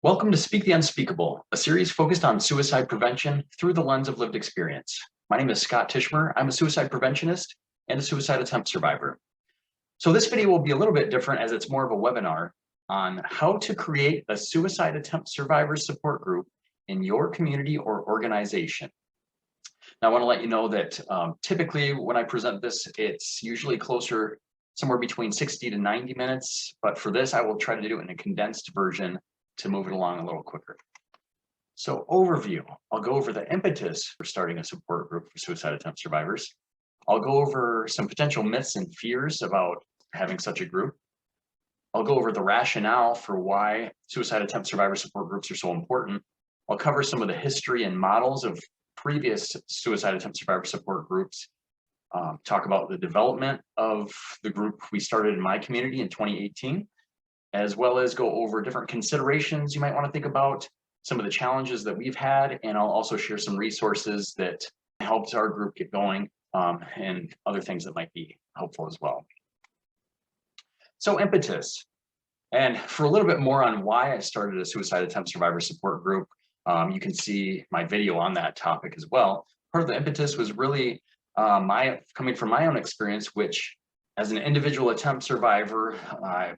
Welcome to Speak the Unspeakable, a series focused on suicide prevention through the lens of lived experience. My name is Scott Teichmer. I'm a suicide preventionist and a suicide attempt survivor. So this video will be a little bit different as it's more of a webinar on how to create a suicide attempt survivor support group in your community or organization. Now, I want to let you know that typically when I present this, it's usually closer somewhere between 60 to 90 minutes, but for this, I will try to do it in a condensed version to move it along a little quicker. So overview, I'll go over the impetus for starting a support group for suicide attempt survivors. I'll go over some potential myths and fears about having such a group. I'll go over the rationale for why suicide attempt survivor support groups are so important. I'll cover some of the history and models of previous suicide attempt survivor support groups. Talk about the development of the group we started in my community in 2018. As well as go over different considerations you might want to think about, some of the challenges that we've had, and I'll also share some resources that helped our group get going and other things that might be helpful as well. So impetus, and for a little bit more on why I started a suicide attempt survivor support group, you can see my video on that topic as well. Part of the impetus was really coming from my own experience, which as an individual attempt survivor,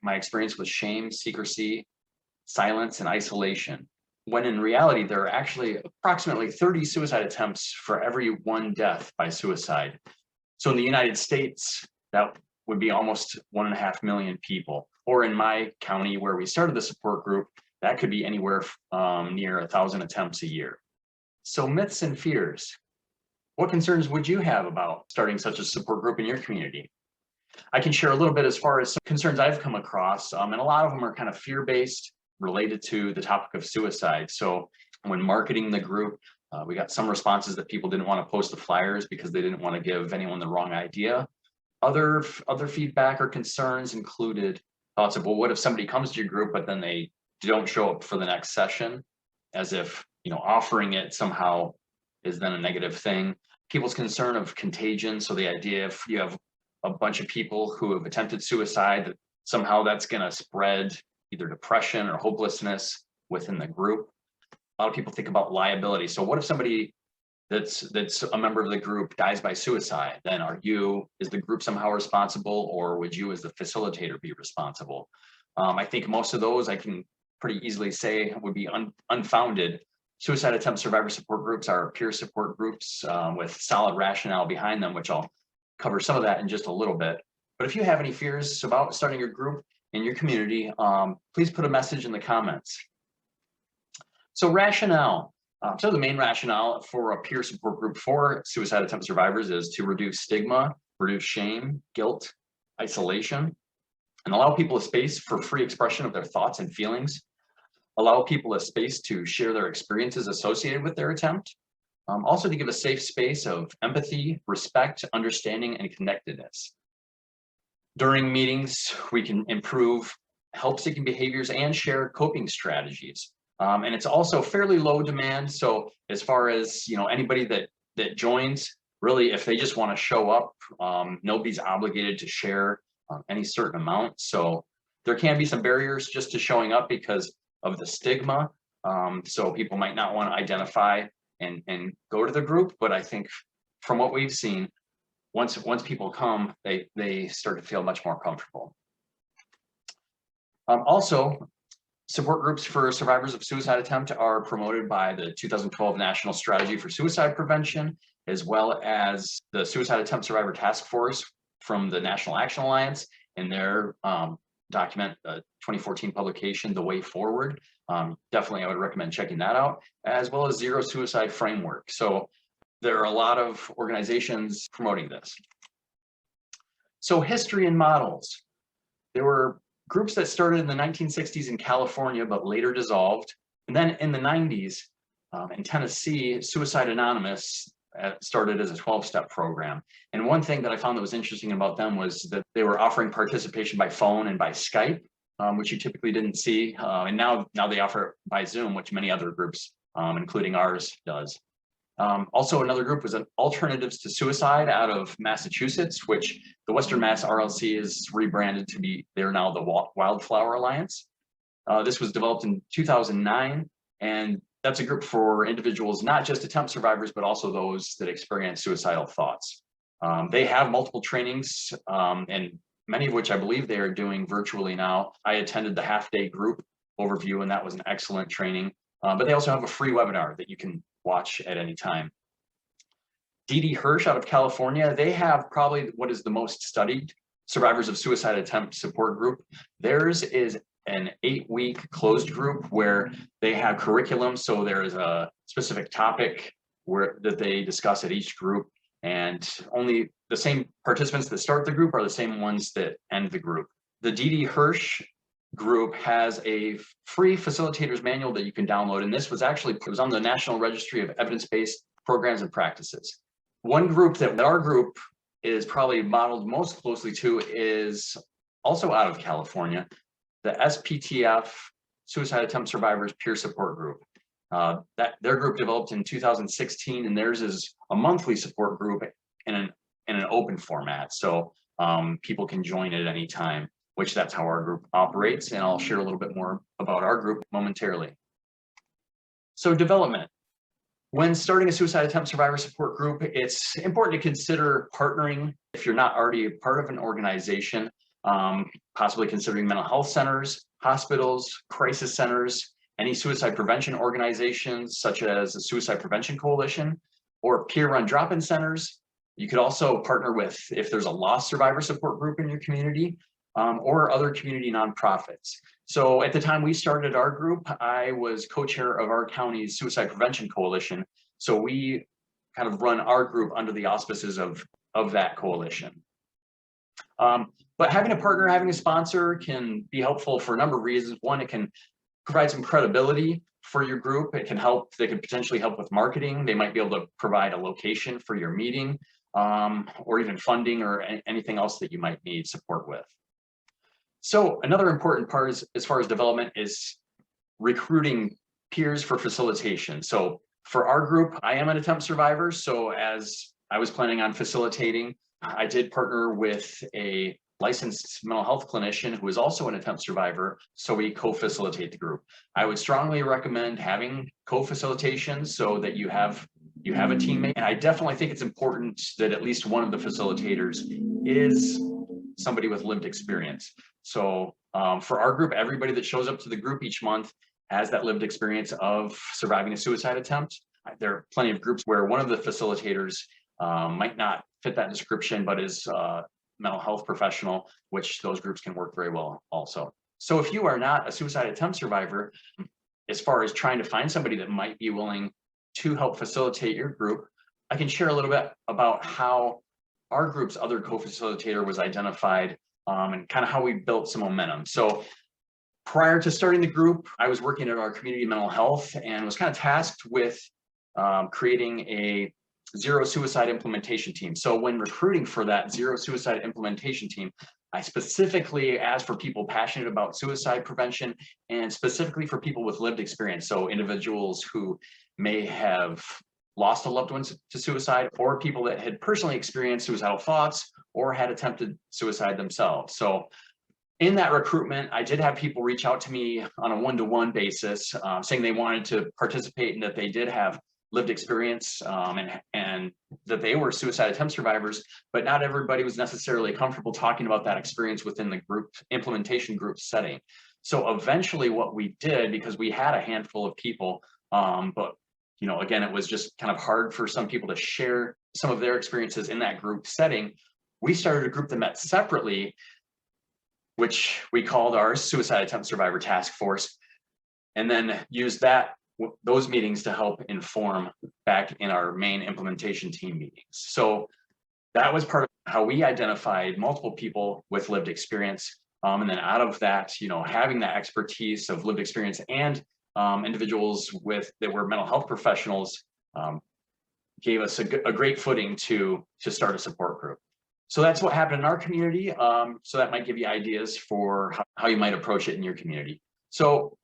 my experience was shame, secrecy, silence, and isolation. When in reality, there are actually approximately 30 suicide attempts for every one death by suicide. So in the United States, that would be almost 1.5 million people. Or in my county where we started the support group, that could be anywhere near 1,000 attempts a year. So myths and fears. What concerns would you have about starting such a support group in your community? I can share a little bit as far as some concerns I've come across, and a lot of them are kind of fear-based related to the topic of suicide. So when marketing the group, we got some responses that people didn't want to post the flyers because they didn't want to give anyone the wrong idea. Other feedback or concerns included thoughts of, well, what if somebody comes to your group, but then they don't show up for the next session, as if, offering it somehow is then a negative thing. People's concern of contagion. So the idea if you have a bunch of people who have attempted suicide, that somehow that's going to spread either depression or hopelessness within the group. A lot of people think about liability. So what if somebody that's a member of the group dies by suicide? Then is the group somehow responsible, or would you as the facilitator be responsible? I think most of those I can pretty easily say would be unfounded. Suicide attempt survivor support groups are peer support groups with solid rationale behind them, which I'll cover some of that in just a little bit. But if you have any fears about starting your group in your community, please put a message in the comments. So rationale. So the main rationale for a peer support group for suicide attempt survivors is to reduce stigma, reduce shame, guilt, isolation, and allow people a space for free expression of their thoughts and feelings. Allow people a space to share their experiences associated with their attempt. Also to give a safe space of empathy, respect, understanding, and connectedness. During meetings, we can improve help-seeking behaviors and share coping strategies. And it's also fairly low demand. So as far as anybody that joins, really, if they just want to show up, nobody's obligated to share any certain amount. So there can be some barriers just to showing up because of the stigma. So people might not want to identify and go to the group, but I think from what we've seen, once people come, they start to feel much more comfortable. Also, support groups for survivors of suicide attempt are promoted by the 2012 National Strategy for Suicide Prevention, as well as the Suicide Attempt Survivor Task Force from the National Action Alliance in their document, 2014 publication, The Way Forward. Definitely, I would recommend checking that out, as well as Zero Suicide Framework. So there are a lot of organizations promoting this. So history and models. There were groups that started in the 1960s in California, but later dissolved. And then in the 90s, in Tennessee, Suicide Anonymous started as a 12-step program. And one thing that I found that was interesting about them was that they were offering participation by phone and by Skype, which you typically didn't see. And now they offer it by Zoom, which many other groups, including ours, does. Also, another group was Alternatives to Suicide out of Massachusetts, which the Western Mass RLC is rebranded to be, they're now the Wildflower Alliance. This was developed in 2009, and that's a group for individuals, not just attempt survivors, but also those that experience suicidal thoughts. They have multiple trainings, and many of which I believe they are doing virtually now. I attended the half-day group overview, and that was an excellent training. But they also have a free webinar that you can watch at any time. Didi Hirsch out of California, they have probably what is the most studied survivors of suicide attempt support group. Theirs is an 8-week closed group where they have curriculum. So there is a specific topic that they discuss at each group, and only the same participants that start the group are the same ones that end the group. The Didi Hirsch group has a free facilitators manual that you can download, and this was actually, it was on the National Registry of Evidence-Based Programs and Practices. One group that our group is probably modeled most closely to is also out of California, the SPTF Suicide Attempt Survivors Peer Support Group. Their group developed in 2016, and theirs is a monthly support group in an open format. So people can join at any time, which that's how our group operates. And I'll share a little bit more about our group momentarily. So development. When starting a suicide attempt survivor support group, it's important to consider partnering if you're not already a part of an organization, possibly considering mental health centers, hospitals, crisis centers, any suicide prevention organizations such as the Suicide Prevention Coalition or peer-run drop-in centers. You could also partner with, if there's a lost survivor support group in your community, or other community nonprofits. So at the time we started our group, I was co-chair of our county's Suicide Prevention Coalition. So we kind of run our group under the auspices of that coalition. But having a partner, having a sponsor can be helpful for a number of reasons. One, it can provide some credibility for your group. It can help, they can potentially help with marketing. They might be able to provide a location for your meeting, or even funding or anything else that you might need support with. So another important part is, as far as development, is recruiting peers for facilitation. So for our group, I am an attempt survivor. So as I was planning on facilitating, I did partner with a licensed mental health clinician who is also an attempt survivor. So we co-facilitate the group. I would strongly recommend having co-facilitation so that you have a teammate. And I definitely think it's important that at least one of the facilitators is somebody with lived experience. So for our group, everybody that shows up to the group each month has that lived experience of surviving a suicide attempt. There are plenty of groups where one of the facilitators might not fit that description, but is a mental health professional, which those groups can work very well also. So if you are not a suicide attempt survivor, as far as trying to find somebody that might be willing to help facilitate your group, I can share a little bit about how our group's other co-facilitator was identified, and kind of how we built some momentum. So prior to starting the group, I was working at our community mental health and was kind of tasked with creating a zero suicide implementation team. So when recruiting for that zero suicide implementation team, I specifically asked for people passionate about suicide prevention and specifically for people with lived experience. So individuals who may have lost a loved one to suicide, or people that had personally experienced suicidal thoughts or had attempted suicide themselves. So in that recruitment, I did have people reach out to me on a one-to-one basis, saying they wanted to participate and that they did have lived experience, and that they were suicide attempt survivors, but not everybody was necessarily comfortable talking about that experience within the group implementation group setting. So eventually what we did, because we had a handful of people, but you know, again, it was just kind of hard for some people to share some of their experiences in that group setting. We started a group that met separately, which we called our Suicide Attempt Survivor Task Force, and then used those meetings to help inform back in our main implementation team meetings. So that was part of how we identified multiple people with lived experience. And then out of that, you know, having that expertise of lived experience and individuals that were mental health professionals gave us a great footing to start a support group. So that's what happened in our community. So that might give you ideas for how you might approach it in your community. So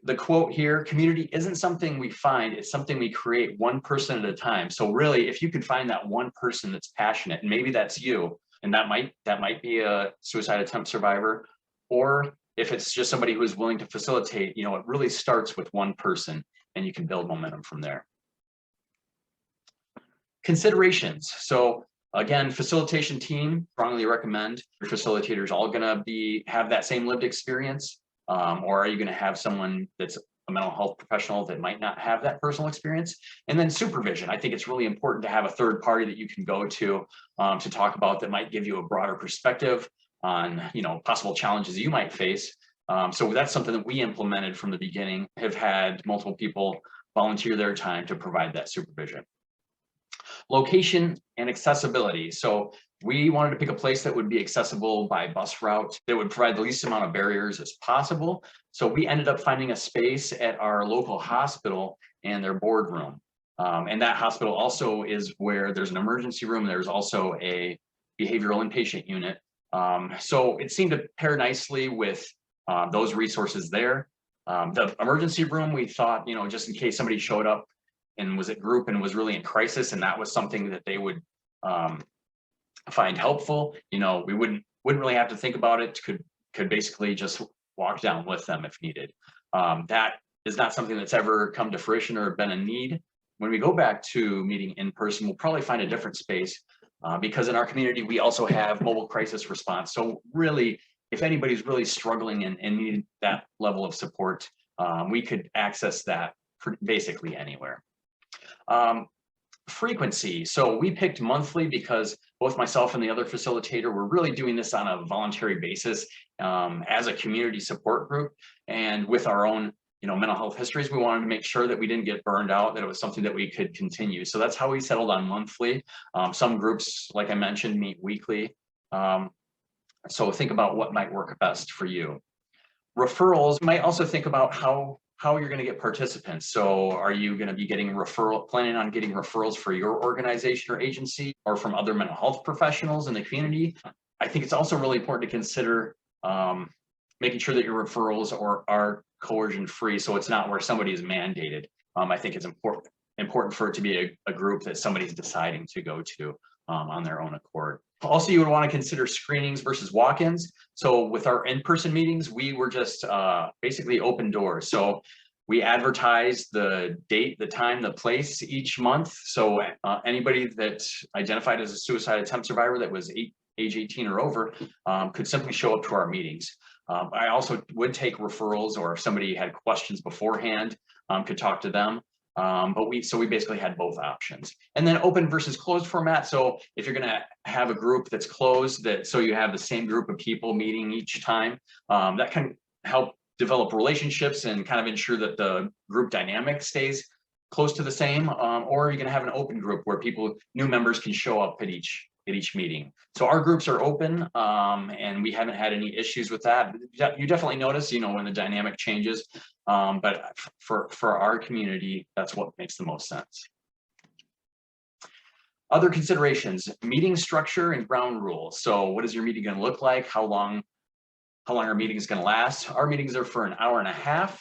the quote here, community isn't something we find, it's something we create one person at a time. So really, if you could find that one person that's passionate, and maybe that's you, and that might be a suicide attempt survivor, or if it's just somebody who is willing to facilitate, you know, it really starts with one person and you can build momentum from there. Considerations. So again, facilitation team, strongly recommend your facilitators all gonna have that same lived experience, or are you gonna have someone that's a mental health professional that might not have that personal experience? And then supervision. I think it's really important to have a third party that you can go to talk about, that might give you a broader perspective on, you know, possible challenges you might face. So that's something that we implemented from the beginning, have had multiple people volunteer their time to provide that supervision. Location and accessibility. So we wanted to pick a place that would be accessible by bus route, that would provide the least amount of barriers as possible. So we ended up finding a space at our local hospital and their boardroom. And that hospital also is where there's an emergency room. There's also a behavioral inpatient unit. So it seemed to pair nicely with those resources there. The emergency room, we thought, you know, just in case somebody showed up and was at group and was really in crisis, and that was something that they would find helpful, you know, we wouldn't really have to think about it, could basically just walk down with them if needed. That is not something that's ever come to fruition or been a need. When we go back to meeting in person, we'll probably find a different space because in our community, we also have mobile crisis response. So really, if anybody's really struggling and need that level of support, we could access that basically anywhere. Frequency. So we picked monthly because both myself and the other facilitator were really doing this on a voluntary basis as a community support group, and with our own, you know, mental health histories, we wanted to make sure that we didn't get burned out, that it was something that we could continue. So that's how we settled on monthly. Some groups, like I mentioned, meet weekly. So think about what might work best for you. Referrals, you might also think about how you're going to get participants. So are you going to be planning on getting referrals for your organization or agency, or from other mental health professionals in the community? I think it's also really important to consider making sure that your referrals are coercion free, so it's not where somebody is mandated. I think it's important for it to be a group that somebody's deciding to go to on their own accord. Also, you would want to consider screenings versus walk-ins. So with our in-person meetings, we were just basically open doors. So we advertised the date, the time, the place each month. So anybody that identified as a suicide attempt survivor that was age 18 or over could simply show up to our meetings. I also would take referrals, or if somebody had questions beforehand, could talk to them. But we basically had both options. And then open versus closed format. So if you're going to have a group that's closed, so you have the same group of people meeting each time, that can help develop relationships and kind of ensure that the group dynamic stays close to the same. Or you're going to have an open group where new members can show up at each meeting. So our groups are open, and we haven't had any issues with that. You definitely notice, you know, when the dynamic changes, but for our community, that's what makes the most sense. Other considerations: meeting structure and ground rules. So what is your meeting going to look like? How long our meeting is going to last? Our meetings are for an hour and a half.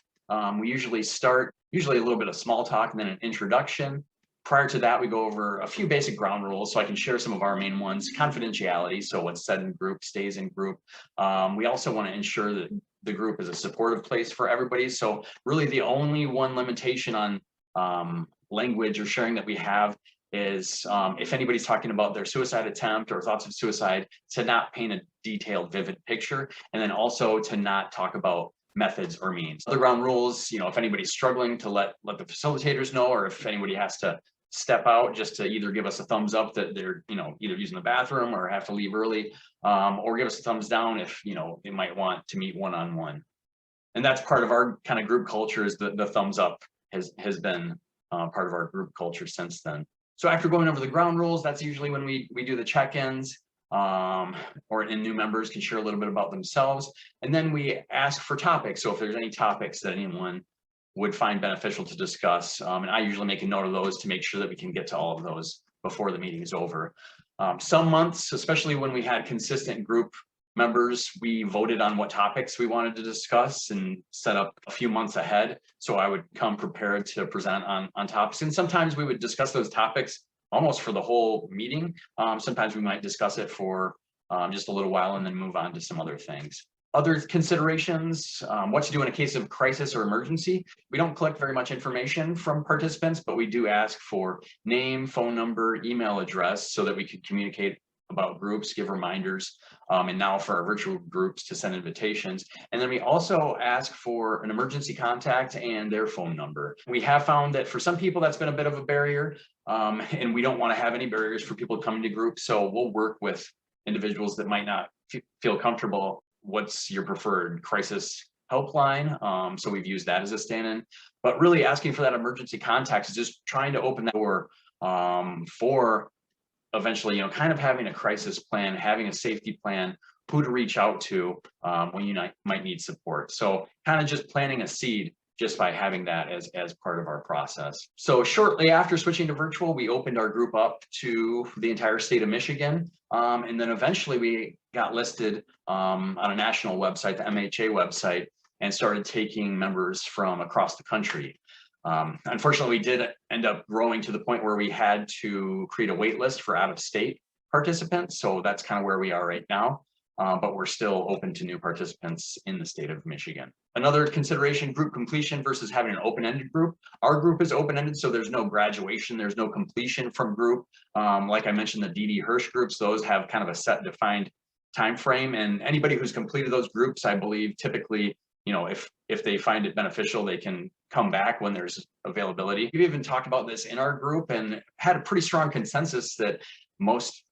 We usually start a little bit of small talk and then an introduction. Prior to that, we go over a few basic ground rules, so I can share some of our main ones. Confidentiality, so what's said in group stays in group. We also want to ensure that the group is a supportive place for everybody. So really the only one limitation on language or sharing that we have is if anybody's talking about their suicide attempt or thoughts of suicide, to not paint a detailed, vivid picture, and then also to not talk about methods or means. Other ground rules, you know, if anybody's struggling, to let the facilitators know, or if anybody has to step out, just to either give us a thumbs up that they're, you know, either using the bathroom or have to leave early, or give us a thumbs down if, you know, they might want to meet one-on-one. And that's part of our kind of group culture, is the thumbs up has been part of our group culture since then. So after going over the ground rules, that's usually when we do the check-ins, and new members can share a little bit about themselves. And then we ask for topics. So if there's any topics that anyone would find beneficial to discuss, and I usually make a note of those to make sure that we can get to all of those before the meeting is over. Some months, especially when we had consistent group members, we voted on what topics we wanted to discuss and set up a few months ahead. So I would come prepared to present on topics. And sometimes we would discuss those topics almost for the whole meeting. Sometimes we might discuss it for just a little while and then move on to some other things. Other considerations, what to do in a case of crisis or emergency. We don't collect very much information from participants, but we do ask for name, phone number, email address so that we can communicate about groups, give reminders, and now for our virtual groups to send invitations. And then we also ask for an emergency contact and their phone number. We have found that for some people that's been a bit of a barrier, and we don't want to have any barriers for people coming to groups, so we'll work with individuals that might not feel comfortable. What's your preferred crisis helpline? So we've used that as a stand-in, but really asking for that emergency contact is just trying to open that door for eventually, kind of having a crisis plan, having a safety plan, who to reach out to when you might need support. So kind of just planting a seed just by having that as part of our process. So shortly after switching to virtual, we opened our group up to the entire state of Michigan. And then eventually we got listed on a national website, the MHA website, and started taking members from across the country. Unfortunately, we did end up growing to the point where we had to create a wait list for out-of-state participants. So that's kind of where we are right now. But we're still open to new participants in the state of Michigan. Another consideration, group completion versus having an open-ended group. Our group is open-ended, so there's no graduation, there's no completion from group. Like I mentioned, the Didi Hirsch groups, those have kind of a set defined time frame, and anybody who's completed those groups, I believe, typically, if they find it beneficial, they can come back when there's availability. We've even talked about this in our group and had a pretty strong consensus that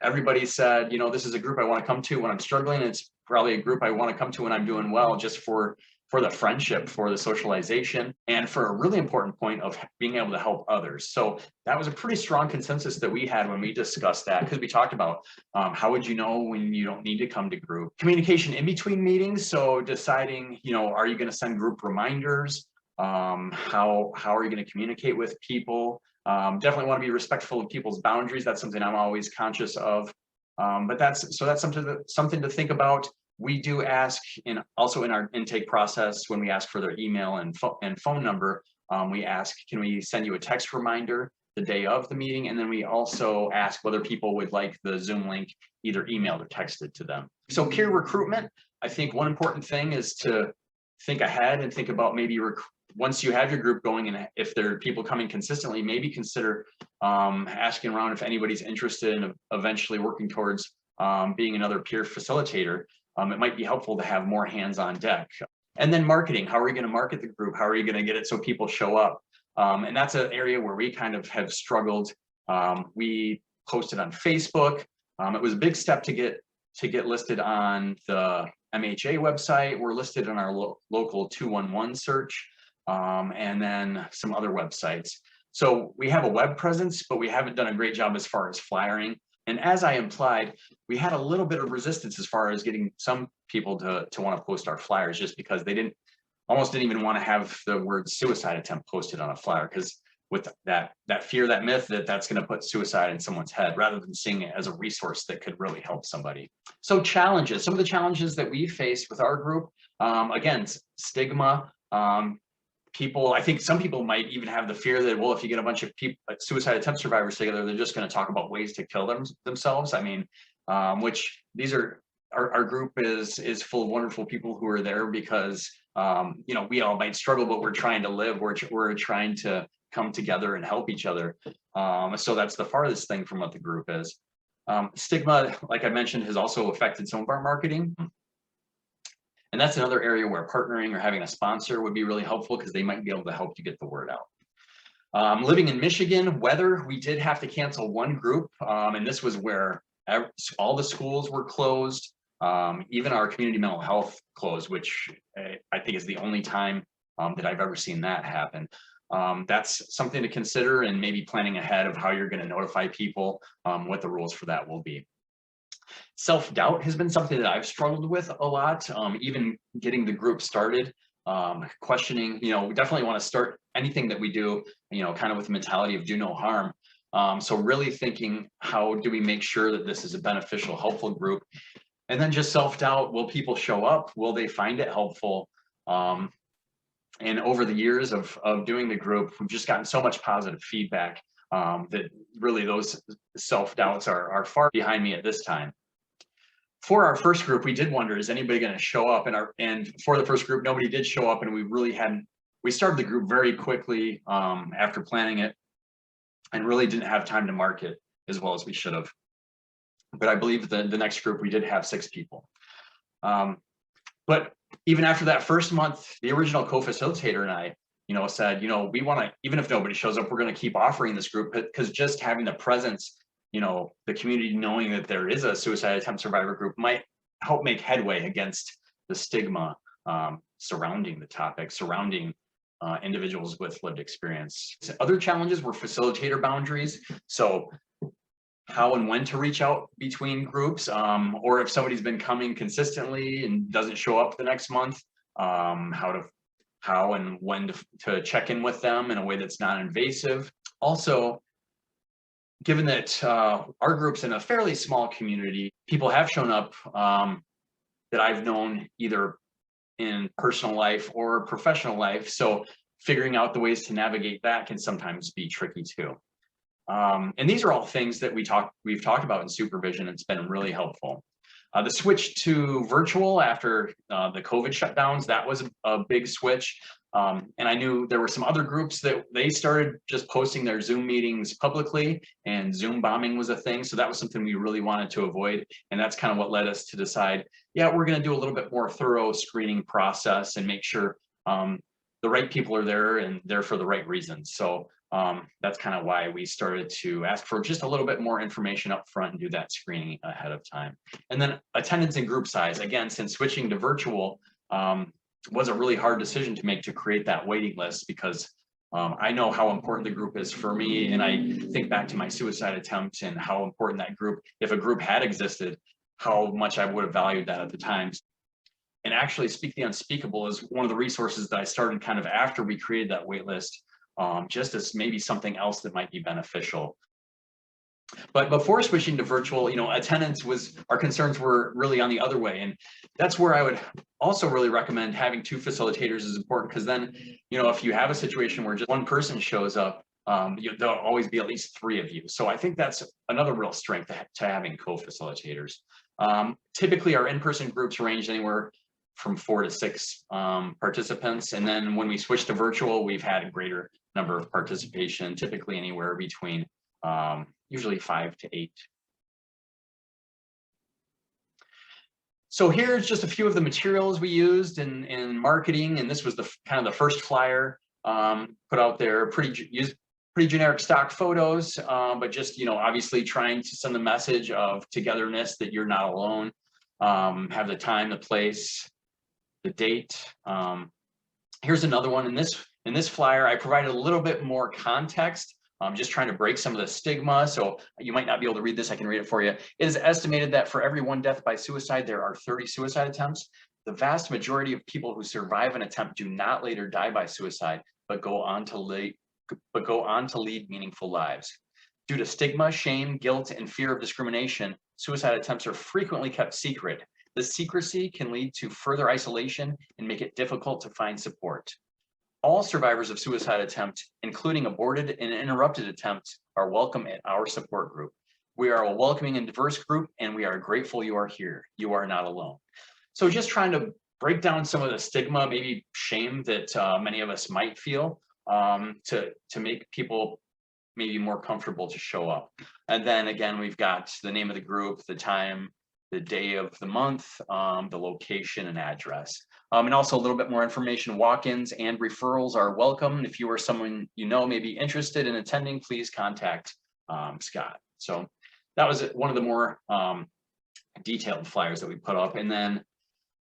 everybody said, this is a group I want to come to when I'm struggling. It's probably a group I want to come to when I'm doing well, just for the friendship, for the socialization, and for a really important point of being able to help others. So that was a pretty strong consensus that we had when we discussed that, because we talked about how would you know when you don't need to come to group. Communication in between meetings, so deciding, are you going to send group reminders? How are you going to communicate with people? Definitely want to be respectful of people's boundaries. That's something I'm always conscious of. But that's something to think about. We do ask, also in our intake process, when we ask for their email and phone number, we ask, can we send you a text reminder the day of the meeting? And then we also ask whether people would like the Zoom link either emailed or texted to them. So peer recruitment, I think one important thing is to think ahead and think about maybe once you have your group going, and if there are people coming consistently, maybe consider asking around if anybody's interested in eventually working towards being another peer facilitator. It might be helpful to have more hands on deck. And then marketing, how are we going to market the group? How are you going to get it so people show up? And that's an area where we kind of have struggled. We posted on Facebook. It was a big step to get listed on the MHA website. We're listed on our local 211 search, and then some other websites. So we have a web presence, but we haven't done a great job as far as flyering. And as I implied, we had a little bit of resistance as far as getting some people to want to post our flyers, just because they almost didn't even want to have the word suicide attempt posted on a flyer, because with that fear, that myth that's going to put suicide in someone's head, rather than seeing it as a resource that could really help somebody. So challenges, some of the challenges that we faced with our group, again, stigma. I think some people might even have the fear that, well, if you get a bunch of suicide attempt survivors together, they're just going to talk about ways to kill themselves. I mean, which our group is full of wonderful people who are there because, we all might struggle, but we're trying to live. We're trying to come together and help each other. So that's the farthest thing from what the group is. Stigma, like I mentioned, has also affected some of our marketing. And that's another area where partnering or having a sponsor would be really helpful, because they might be able to help you get the word out. Living in Michigan, weather, we did have to cancel one group, and this was where all the schools were closed, even our community mental health closed, which I think is the only time that I've ever seen that happen. That's something to consider, and maybe planning ahead of how you're going to notify people, what the rules for that will be. Self-doubt has been something that I've struggled with a lot, even getting the group started, questioning, we definitely want to start anything that we do, kind of with the mentality of do no harm. So really thinking, how do we make sure that this is a beneficial, helpful group? And then just self-doubt, will people show up? Will they find it helpful? And over the years of doing the group, we've just gotten so much positive feedback that really those self-doubts are far behind me at this time. for our first group, we did wonder, is anybody going to show up? And for the first group, nobody did show up, and we started the group very quickly after planning it, and really didn't have time to market as well as we should have. But I believe the next group, we did have 6 people. But even after that first month, the original co-facilitator and I, said, we want to, even if nobody shows up, we're going to keep offering this group, because just having the presence, the community knowing that there is a suicide attempt survivor group might help make headway against the stigma surrounding the topic, surrounding individuals with lived experience. Other challenges were facilitator boundaries. So how and when to reach out between groups, or if somebody's been coming consistently and doesn't show up the next month, how and when to check in with them in a way that's non-invasive. Also, given that our group's in a fairly small community, people have shown up that I've known either in personal life or professional life. So figuring out the ways to navigate that can sometimes be tricky too. And these are all things that we've talked about in supervision. It's been really helpful. The switch to virtual after the COVID shutdowns, that was a big switch. And I knew there were some other groups that they started just posting their Zoom meetings publicly, and Zoom bombing was a thing. So that was something we really wanted to avoid. And that's kind of what led us to decide, yeah, we're going to do a little bit more thorough screening process and make sure the right people are there and there for the right reasons. So that's kind of why we started to ask for just a little bit more information up front and do that screening ahead of time. And then attendance and group size, again, since switching to virtual was a really hard decision to make, to create that waiting list, because I know how important the group is for me. And I think back to my suicide attempt and how important that group, if a group had existed, how much I would have valued that at the time. And actually, Speak the Unspeakable is one of the resources that I started kind of after we created that wait list, just as maybe something else that might be beneficial. But before switching to virtual, attendance our concerns were really on the other way. And that's where I would also really recommend having 2 facilitators is important, because then, if you have a situation where just one person shows up, there'll always be at least 3 of you. So I think that's another real strength to having co-facilitators. Typically, our in-person groups range anywhere from 4 to 6 participants. And then when we switched to virtual, we've had a greater number of participation, typically anywhere between usually 5 to 8. So here's just a few of the materials we used in marketing, and this was the kind of the first flyer put out there. Pretty generic stock photos, but just obviously trying to send the message of togetherness, that you're not alone. Have the time, the place, the date. Here's another one. In this flyer, I provided a little bit more context. Just trying to break some of the stigma. So you might not be able to read this. I can read it for you. It is estimated that for every 1 death by suicide, there are 30 suicide attempts. The vast majority of people who survive an attempt do not later die by suicide, but go on to lead meaningful lives. Due to stigma, shame, guilt, and fear of discrimination, suicide attempts are frequently kept secret. This secrecy can lead to further isolation and make it difficult to find support. All survivors of suicide attempt, including aborted and interrupted attempts, are welcome at our support group. We are a welcoming and diverse group, and we are grateful you are here. You are not alone. So just trying to break down some of the stigma, maybe shame that many of us might feel, to make people maybe more comfortable to show up. And then again, we've got the name of the group, the time, the day of the month, the location and address. And also a little bit more information. Walk-ins and referrals are welcome. If you or someone may be interested in attending, please contact Scott. So that was one of the more detailed flyers that we put up. And then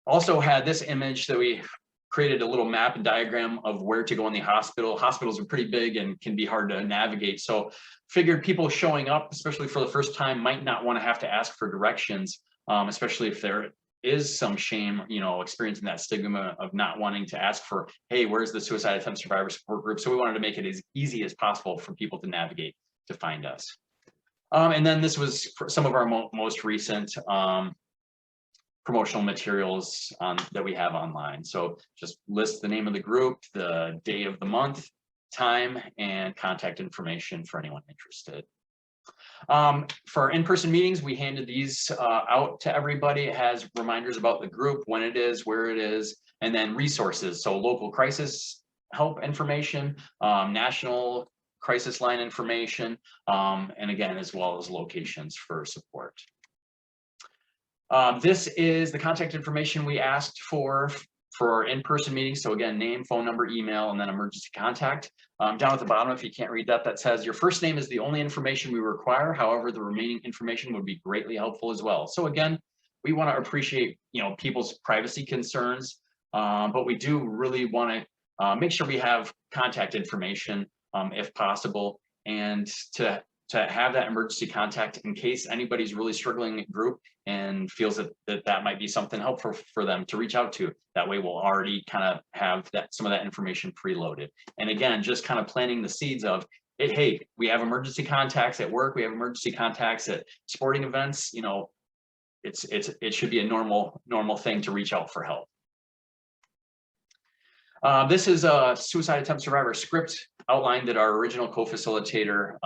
also had this image that we created a little map and diagram of where to go in the hospital. Hospitals are pretty big and can be hard to navigate. So figured people showing up, especially for the first time, might not want to have to ask for directions, especially if there is some shame, experiencing that stigma of not wanting to ask for, hey, where's the suicide attempt survivor support group? So we wanted to make it as easy as possible for people to navigate to find us. And then this was some of our most recent promotional materials that we have online. So just list the name of the group, the day of the month, time, and contact information for anyone interested. For in-person meetings, we handed these out to everybody. It has reminders about the group, when it is, where it is, and then resources. So local crisis help information, national crisis line information, and again, as well as locations for support. This is the contact information we asked for in-person meetings. So again, name, phone number, email, and then emergency contact. Down at the bottom, if you can't read that, that says your first name is the only information we require. However, the remaining information would be greatly helpful as well. So again, we want to appreciate, people's privacy concerns, but we do really want to make sure we have contact information if possible, and to have that emergency contact in case anybody's really struggling in group and feels that might be something helpful for them to reach out to. That way we'll already kind of have some of that information preloaded. And again, just kind of planting the seeds of, hey, we have emergency contacts at work, we have emergency contacts at sporting events, it should be a normal thing to reach out for help. This is a suicide attempt survivor script outline that our original co-facilitator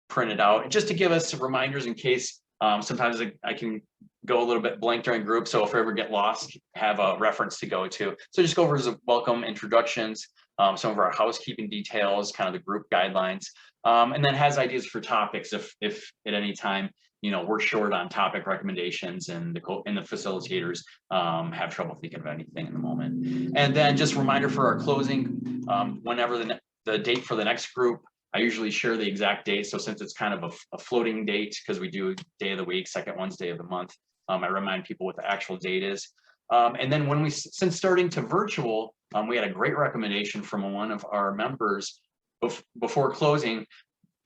printed out, just to give us reminders in case sometimes I can go a little bit blank during group. So if I ever get lost, have a reference to go to. So just go over the welcome introductions, some of our housekeeping details, kind of the group guidelines, and then has ideas for topics if at any time we're short on topic recommendations and the facilitators have trouble thinking of anything in the moment. And then just reminder for our closing, whenever the date for the next group, I usually share the exact date. So since it's kind of a floating date, because we do day of the week, second Wednesday of the month, I remind people what the actual date is. And then since starting to virtual, we had a great recommendation from one of our members before closing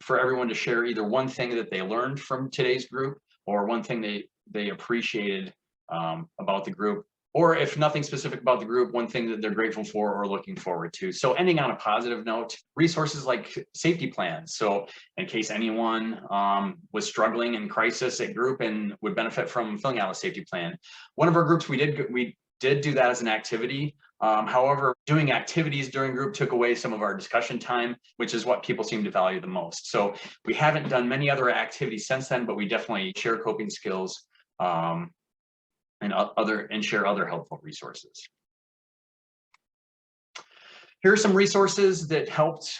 for everyone to share either one thing that they learned from today's group or one thing they appreciated about the group, or if nothing specific about the group, one thing that they're grateful for or looking forward to. So ending on a positive note, resources like safety plans. So in case anyone was struggling in crisis at group and would benefit from filling out a safety plan. One of our groups, we did do that as an activity. However, doing activities during group took away some of our discussion time, which is what people seem to value the most. So we haven't done many other activities since then, but we definitely share coping skills and share other helpful resources. Here are some resources that helped,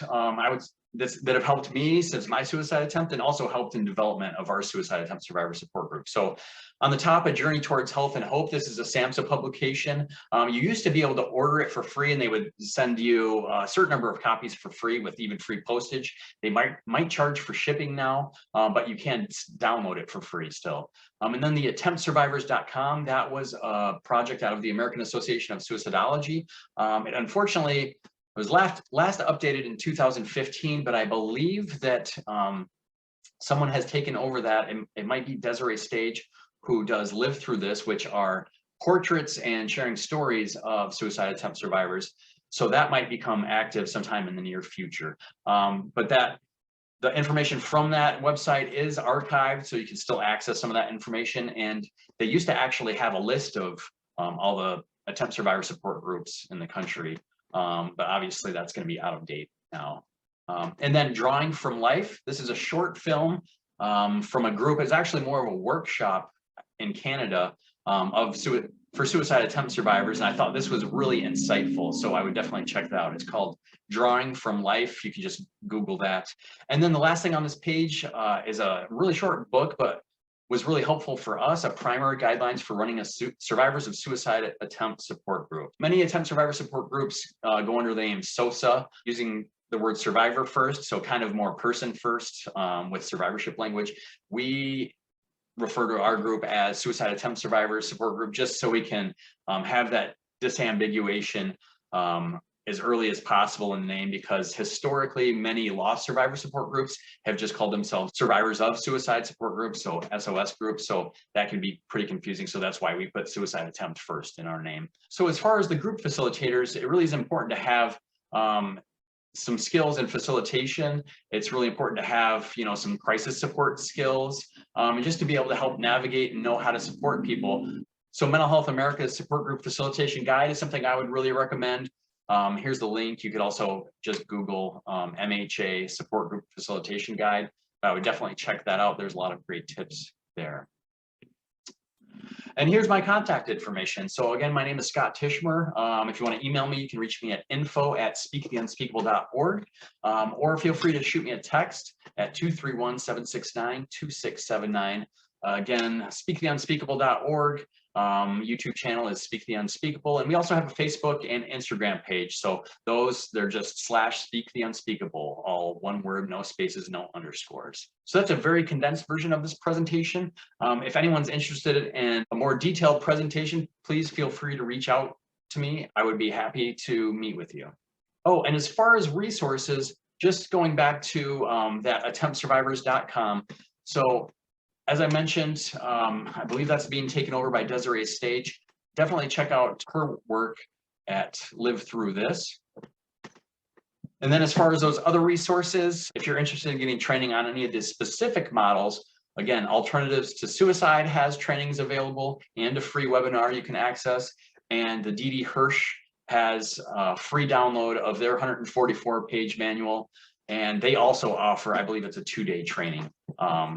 that have helped me since my suicide attempt, and also helped in development of our suicide attempt survivor support group. So on the top, A Journey Towards Health and Hope. This is a SAMHSA publication. You used to be able to order it for free, and they would send you a certain number of copies for free with even free postage. They might charge for shipping now, but you can download it for free still. And then the attemptsurvivors.com, that was a project out of the American Association of Suicidology. It unfortunately was last updated in 2015, but I believe that someone has taken over that. It might be Desiree Stage, who does Live Through This, which are portraits and sharing stories of suicide attempt survivors. So that might become active sometime in the near future. But the information from that website is archived, so you can still access some of that information. And they used to actually have a list of all the attempt survivor support groups in the country. But obviously that's going to be out of date now. And then Drawing from Life. This is a short film from a group. It's actually more of a workshop in Canada for suicide attempt survivors. And I thought this was really insightful. So I would definitely check that out. It's called Drawing from Life. You can just Google that. And then the last thing on this page is a really short book, but was really helpful for us, a primary guidelines for running a survivors of suicide attempt support group. Many attempt survivor support groups go under the name SOSA, using the word survivor first, so kind of more person first with survivorship language. We refer to our group as Suicide Attempt Survivors Support Group, just so we can have that disambiguation as early as possible in the name, because historically many lost survivor support groups have just called themselves survivors of suicide support groups, so SOS groups. So that can be pretty confusing. So that's why we put suicide attempt first in our name. So as far as the group facilitators, it really is important to have some skills in facilitation. It's really important to have, some crisis support skills, and just to be able to help navigate and know how to support people. So Mental Health America's support group facilitation guide is something I would really recommend. Here's the link. You could also just Google MHA support group facilitation guide. I would definitely check that out. There's a lot of great tips there. And here's my contact information. So again, my name is Scott Teichmer. If you want to email me, you can reach me at info@speaktheunspeakable.org, or feel free to shoot me a text at 231-769-2679. Again, speaktheunspeakable.org. YouTube channel is Speak the Unspeakable, and we also have a Facebook and Instagram page. So they're just /Speak the Unspeakable, all one word, no spaces, no underscores. So that's a very condensed version of this presentation. If anyone's interested in a more detailed presentation, please feel free to reach out to me. I would be happy to meet with you. Oh, and as far as resources, just going back to that attemptsurvivors.com. So as I mentioned, I believe that's being taken over by Desiree Stage. Definitely check out her work at Live Through This. And then as far as those other resources, if you're interested in getting training on any of the specific models, again, Alternatives to Suicide has trainings available and a free webinar you can access. And the Didi Hirsch has a free download of their 144-page manual. And they also offer, I believe it's a 2-day training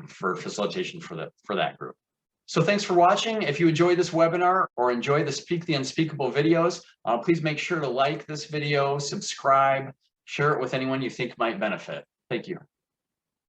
for facilitation for that group. So thanks for watching. If you enjoy this webinar or enjoy the Speak the Unspeakable videos, please make sure to like this video, subscribe, share it with anyone you think might benefit. Thank you.